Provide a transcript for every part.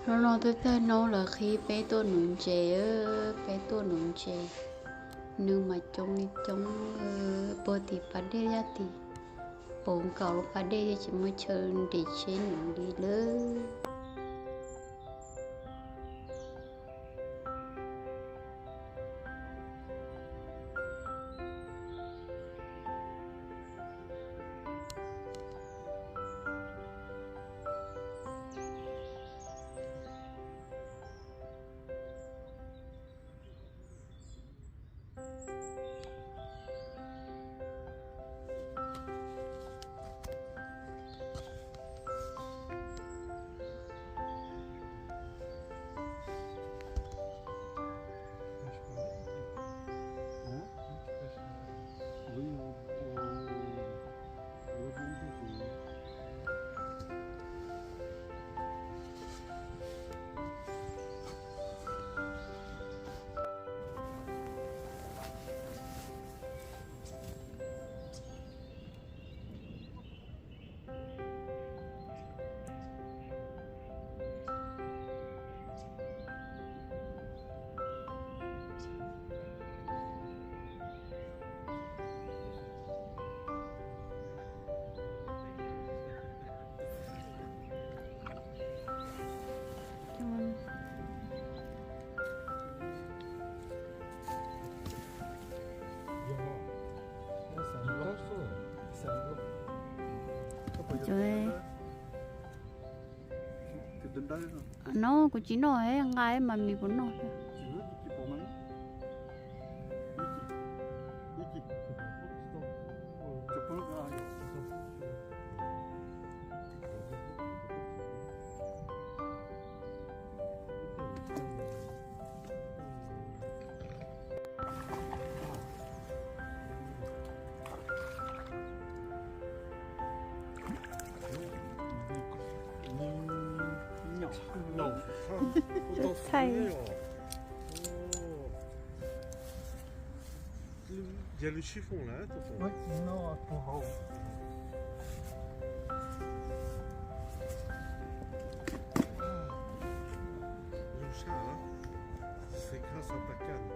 nó tới tới nó là khi bé tôi nụn chè bé tôi nụn chè nhưng mà trong bữa thì bà đê ra thì bồn cầu bà đê chỉ mới chơi để chơi nụn đi nữa. Rồi nó cũng chỉ nói ấy ngay mà mình cũng nói thay. Il y a le chiffon là, tonton. Oui, non, pour haut. Le chat, hein, c'est grâce à ta canne.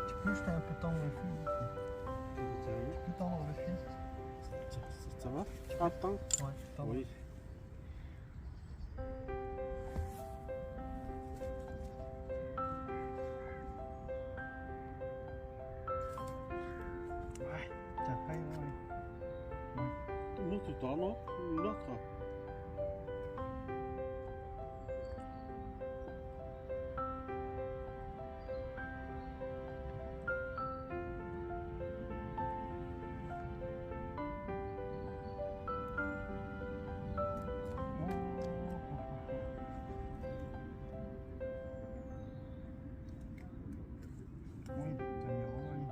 Tu peux jeter un peu de temps dans le fil. Plus de temps dans le fil. Ça va? Attends. Ouais, temps. Oui. Ouais, tu as failli, ouais. Une autre toi, non? Une autre. Oui, tu as mis vraiment oui.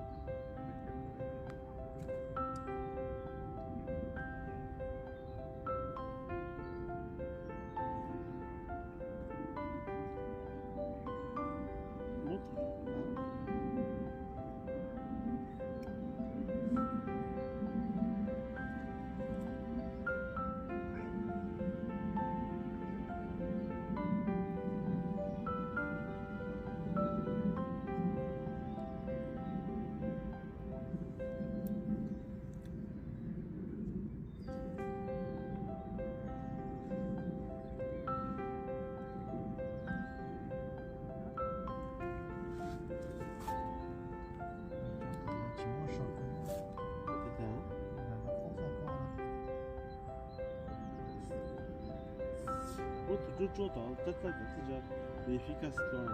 l'autre, Jojo, t'as peut-être là, t'as déjà l'efficacité là.